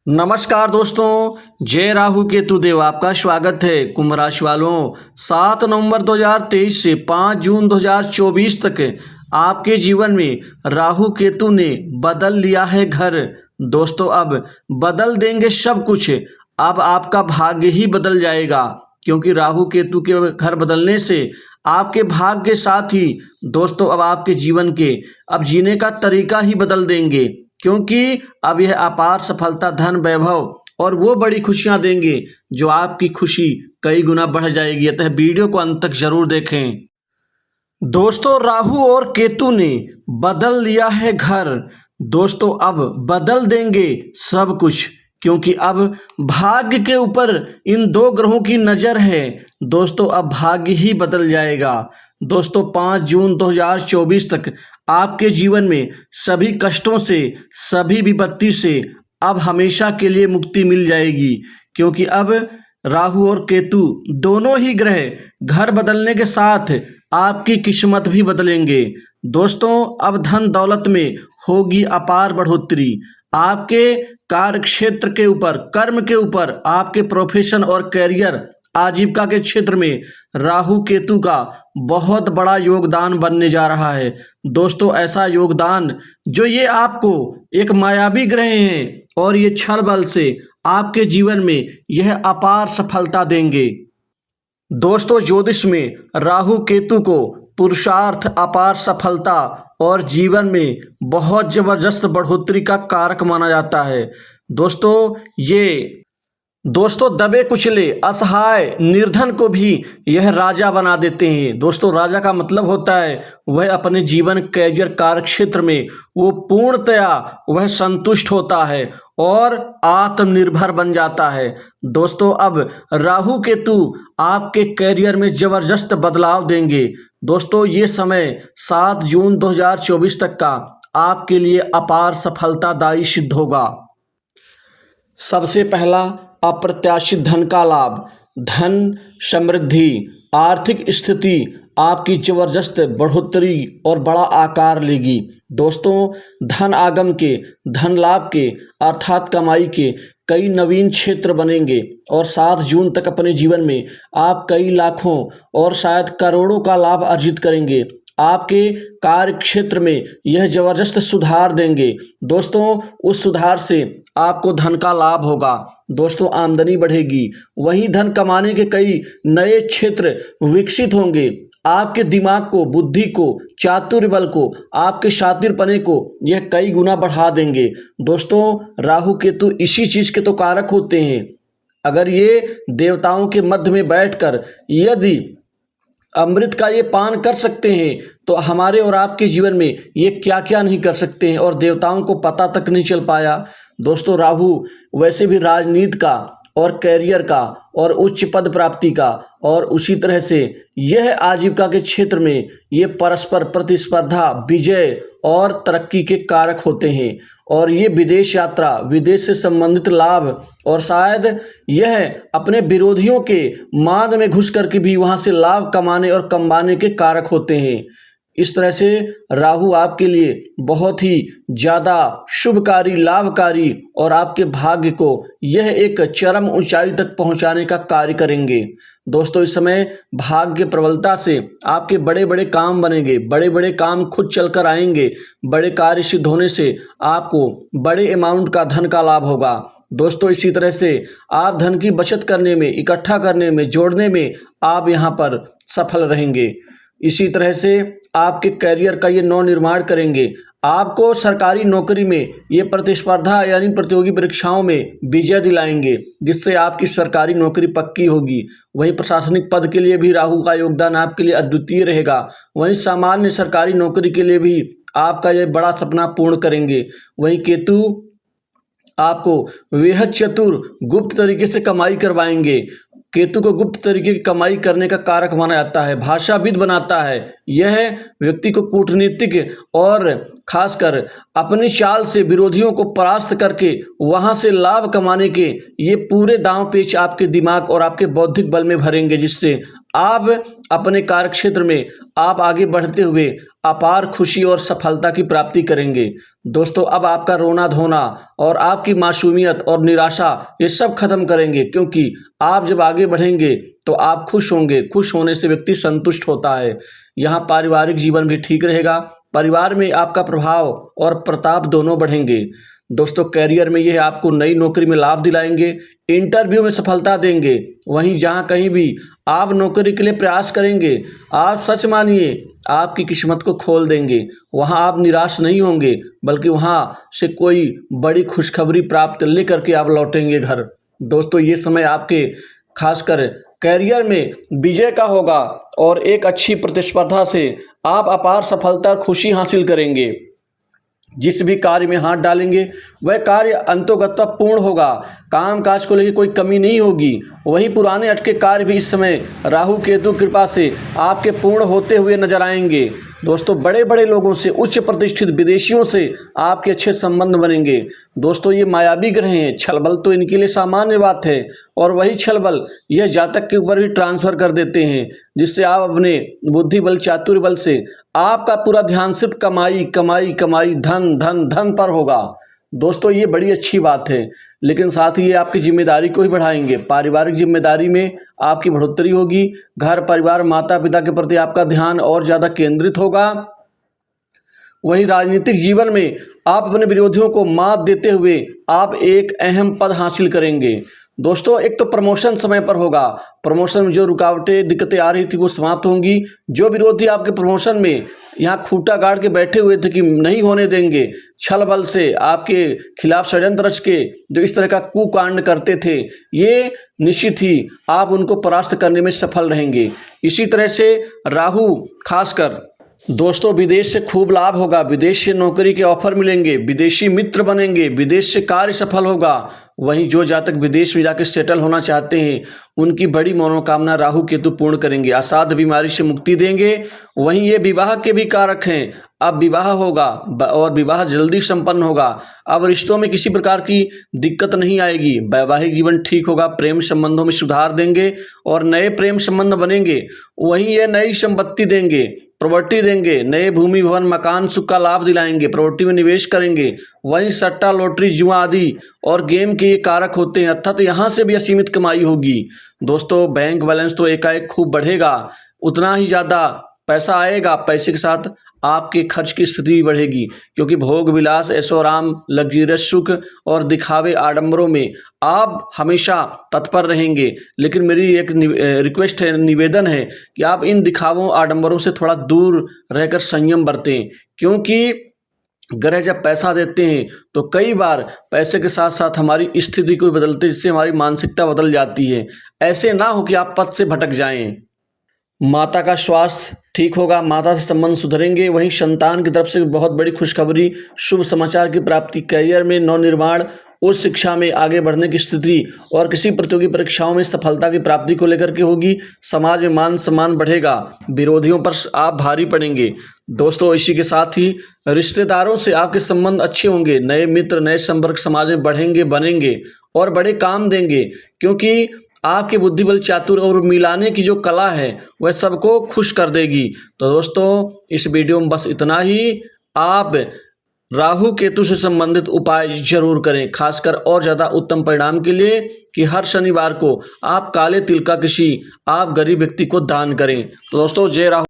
नमस्कार दोस्तों, जय राहु केतु देव आपका स्वागत है। कुंभ राशि वालों, 7 नवंबर 2023 से 5 जून 2024 तक आपके जीवन में राहु केतु ने बदल लिया है घर। दोस्तों, अब बदल देंगे सब कुछ। अब आपका भाग्य ही बदल जाएगा, क्योंकि राहु केतु के घर बदलने से आपके भाग्य के साथ ही दोस्तों अब आपके जीवन के अब जीने का तरीका ही बदल देंगे, क्योंकि अब यह अपार सफलता, धन, वैभव और वो बड़ी खुशियां देंगे जो आपकी खुशी कई गुना बढ़ जाएगी। अतः वीडियो को अंत तक जरूर देखें। दोस्तों, राहु और केतु ने बदल लिया है घर। दोस्तों, अब बदल देंगे सब कुछ, क्योंकि अब भाग्य के ऊपर इन दो ग्रहों की नज़र है। दोस्तों, अब भाग्य ही बदल जाएगा। दोस्तों, 5 जून 2024 तक आपके जीवन में सभी कष्टों से, सभी विपत्ति से अब हमेशा के लिए मुक्ति मिल जाएगी, क्योंकि अब राहु और केतु दोनों ही ग्रह घर बदलने के साथ आपकी किस्मत भी बदलेंगे। दोस्तों, अब धन दौलत में होगी अपार बढ़ोतरी। आपके कार्य क्षेत्र के ऊपर, कर्म के ऊपर, आपके प्रोफेशन और करियर, आजीविका के क्षेत्र में राहु केतु का बहुत बड़ा योगदान बनने जा रहा है। दोस्तों, ऐसा योगदान जो ये आपको एक मायावी ग्रह हैं और ये छल बल से आपके जीवन में यह अपार सफलता देंगे। दोस्तों, ज्योतिष में राहु केतु को पुरुषार्थ, अपार सफलता और जीवन में बहुत जबरदस्त बढ़ोतरी का कारक माना जाता है। दोस्तों, दबे कुचले, असहाय, निर्धन को भी यह राजा बना देते हैं। दोस्तों, राजा का मतलब होता है वह अपने जीवन, कैरियर, कार्य क्षेत्र में वो पूर्णतया वह संतुष्ट होता है और आत्मनिर्भर बन जाता है। दोस्तों, अब राहु केतु आपके कैरियर में जबरदस्त बदलाव देंगे। दोस्तों, ये समय 7 जून 2024 तक का आपके लिए अपार सफलतादायी सिद्ध होगा। सबसे पहला, अप्रत्याशित धन का लाभ, धन समृद्धि, आर्थिक स्थिति आपकी जबरदस्त बढ़ोतरी और बड़ा आकार लेगी। दोस्तों, धन आगम के, धन लाभ के अर्थात कमाई के कई नवीन क्षेत्र बनेंगे और 7 जून तक अपने जीवन में आप कई लाखों और शायद करोड़ों का लाभ अर्जित करेंगे। आपके कार्य क्षेत्र में यह जबरदस्त सुधार देंगे। दोस्तों, उस सुधार से आपको धन का लाभ होगा। दोस्तों, आमदनी बढ़ेगी। वहीं धन कमाने के कई नए क्षेत्र विकसित होंगे। आपके दिमाग को, बुद्धि को, चातुर्य बल को, आपके शातिरपने को यह कई गुना बढ़ा देंगे। दोस्तों, राहु केतु इसी चीज के तो कारक होते हैं। अगर ये देवताओं के मध्य में बैठकर यदि अमृत का ये पान कर सकते हैं, तो हमारे और आपके जीवन में ये क्या क्या नहीं कर सकते हैं, और देवताओं को पता तक नहीं चल पाया। दोस्तों, राहु वैसे भी राजनीति का और कैरियर का और उच्च पद प्राप्ति का और उसी तरह से यह आजीविका के क्षेत्र में ये परस्पर प्रतिस्पर्धा, विजय और तरक्की के कारक होते हैं। और ये विदेश यात्रा, विदेश से संबंधित लाभ और शायद यह अपने विरोधियों के मांद में घुस करके भी वहां से लाभ कमाने और कमाने के कारक होते हैं। इस तरह से राहु आपके लिए बहुत ही ज़्यादा शुभकारी, लाभकारी और आपके भाग्य को यह एक चरम ऊंचाई तक पहुंचाने का कार्य करेंगे। दोस्तों, इस समय भाग्य प्रबलता से आपके बड़े बड़े काम बनेंगे, बड़े बड़े काम खुद चलकर आएंगे। बड़े कार्य सिद्ध होने से आपको बड़े अमाउंट का धन का लाभ होगा। दोस्तों, इसी तरह से आप धन की बचत करने में, इकट्ठा करने में, जोड़ने में आप यहाँ पर सफल रहेंगे। इसी तरह से आपके करियर का ये नवनिर्माण करेंगे। आपको सरकारी नौकरी में ये प्रतिस्पर्धा यानी प्रतियोगी परीक्षाओं में विजय दिलाएंगे, जिससे आपकी सरकारी नौकरी पक्की होगी। वहीं प्रशासनिक पद के लिए भी राहु का योगदान आपके लिए अद्वितीय रहेगा। वहीं सामान्य सरकारी नौकरी के लिए भी आपका ये बड़ा सपना पूर्ण करेंगे। वहीं केतु आपको बेहद चतुर, गुप्त तरीके से कमाई करवाएंगे। केतु को गुप्त तरीके की कमाई करने का कारक माना जाता है, भाषाविद बनाता है। यह व्यक्ति को कूटनीतिक और खासकर अपनी चाल से विरोधियों को परास्त करके वहां से लाभ कमाने के ये पूरे दांव पेच आपके दिमाग और आपके बौद्धिक बल में भरेंगे, जिससे आप अपने कार्यक्षेत्र में आप आगे बढ़ते हुए अपार खुशी और सफलता की प्राप्ति करेंगे। दोस्तों, अब आपका रोना धोना और आपकी मासूमियत और निराशा ये सब खत्म करेंगे, क्योंकि आप जब आगे बढ़ेंगे तो आप खुश होंगे। खुश होने से व्यक्ति संतुष्ट होता है। यहाँ पारिवारिक जीवन भी ठीक रहेगा। परिवार में आपका प्रभाव और प्रताप दोनों बढ़ेंगे। दोस्तों, करियर में यह आपको नई नौकरी में लाभ दिलाएंगे, इंटरव्यू में सफलता देंगे। वहीं जहां कहीं भी आप नौकरी के लिए प्रयास करेंगे, आप सच मानिए आपकी किस्मत को खोल देंगे। वहां आप निराश नहीं होंगे, बल्कि वहां से कोई बड़ी खुशखबरी प्राप्त लेकर के आप लौटेंगे घर। दोस्तों, ये समय आपके खासकर करियर में विजय का होगा और एक अच्छी प्रतिस्पर्धा से आप अपार सफलता और खुशी हासिल करेंगे। जिस भी कार्य में हाथ डालेंगे वह कार्य अंतोगत्वा पूर्ण होगा। काम काज को लेकर कोई कमी नहीं होगी। वहीं पुराने अटके कार्य भी इस समय राहु केतु कृपा से आपके पूर्ण होते हुए नजर आएंगे। दोस्तों, बड़े बड़े लोगों से, उच्च प्रतिष्ठित विदेशियों से आपके अच्छे संबंध बनेंगे। दोस्तों, ये मायावी ग्रह हैं, छलबल तो इनके लिए सामान्य बात है, और वही छलबल यह जातक के ऊपर भी ट्रांसफर कर देते हैं, जिससे आप अपने बुद्धि बल, चातुर्य बल से आपका पूरा ध्यान सिर्फ कमाई कमाई कमाई, धन धन धन पर होगा। दोस्तों, ये बड़ी अच्छी बात है, लेकिन साथ ही ये आपकी जिम्मेदारी को ही बढ़ाएंगे। पारिवारिक जिम्मेदारी में आपकी बढ़ोतरी होगी। घर परिवार, माता पिता के प्रति आपका ध्यान और ज़्यादा केंद्रित होगा। वहीं राजनीतिक जीवन में आप अपने विरोधियों को मात देते हुए आप एक अहम पद हासिल करेंगे। दोस्तों, एक तो प्रमोशन समय पर होगा। प्रमोशन में जो रुकावटें, दिक्कतें आ रही थी वो समाप्त होंगी। जो विरोधी आपके प्रमोशन में यहाँ खूंटा गाड़ के बैठे हुए थे कि नहीं होने देंगे, छल बल से आपके खिलाफ षड्यंत्र रच के जो इस तरह का कुकांड करते थे, ये निश्चित ही आप उनको परास्त करने में सफल रहेंगे। इसी तरह से राहु खासकर दोस्तों विदेश से खूब लाभ होगा। विदेश से नौकरी के ऑफर मिलेंगे, विदेशी मित्र बनेंगे, विदेश से कार्य सफल होगा। वहीं जो जातक विदेश में जाकर सेटल होना चाहते हैं, उनकी बड़ी मनोकामना राहु केतु पूर्ण करेंगे, असाध्य बीमारी से मुक्ति देंगे। वहीं ये विवाह के भी कारक हैं। अब विवाह होगा और विवाह जल्दी संपन्न होगा। अब रिश्तों में किसी प्रकार की दिक्कत नहीं आएगी। वैवाहिक जीवन ठीक होगा। प्रेम संबंधों में सुधार देंगे और नए प्रेम संबंध बनेंगे। वहीं ये नई संपत्ति देंगे, प्रॉपर्टी देंगे, नए भूमि भवन मकान सुख का लाभ दिलाएंगे, प्रॉपर्टी में निवेश करेंगे। वहीं सट्टा, लॉटरी, जुआ आदि और गेम के ये कारक होते हैं, अर्थात यहाँ से भी असीमित कमाई होगी। दोस्तों, बैंक बैलेंस तो एकाएक खूब बढ़ेगा, उतना ही ज़्यादा पैसा आएगा। पैसे के साथ आपके खर्च की स्थिति भी बढ़ेगी, क्योंकि भोग विलास, ऐशोआराम, लग्जरियस सुख और दिखावे आडंबरों में आप हमेशा तत्पर रहेंगे। लेकिन मेरी एक रिक्वेस्ट है, निवेदन है कि आप इन दिखावों आडंबरों से थोड़ा दूर रहकर संयम बरतें, क्योंकि ग्रह जब पैसा देते हैं तो कई बार पैसे के साथ साथ हमारी स्थिति को बदलते, जिससे हमारी मानसिकता बदल जाती है। ऐसे ना हो कि आप पथ से भटक जाएं। माता का स्वास्थ्य ठीक होगा, माता से संबंध सुधरेंगे। वहीं संतान की तरफ से बहुत बड़ी खुशखबरी, शुभ समाचार की प्राप्ति, करियर में नवनिर्माण, उच्च शिक्षा में आगे बढ़ने की स्थिति और किसी प्रतियोगी परीक्षाओं में सफलता की प्राप्ति को लेकर के होगी। समाज में मान सम्मान बढ़ेगा, विरोधियों पर आप भारी पड़ेंगे। दोस्तों, इसी के साथ ही रिश्तेदारों से आपके संबंध अच्छे होंगे। नए मित्र, नए संपर्क समाज में बढ़ेंगे, बनेंगे और बड़े काम देंगे, क्योंकि आपकी बुद्धि बल, चातुर और मिलाने की जो कला है वह सबको खुश कर देगी। तो दोस्तों, इस वीडियो में बस इतना ही। आप राहु केतु से संबंधित उपाय जरूर करें, खासकर और ज़्यादा उत्तम परिणाम के लिए कि हर शनिवार को आप काले तिल का किसी आप गरीब व्यक्ति को दान करें। तो दोस्तों, जय राहु।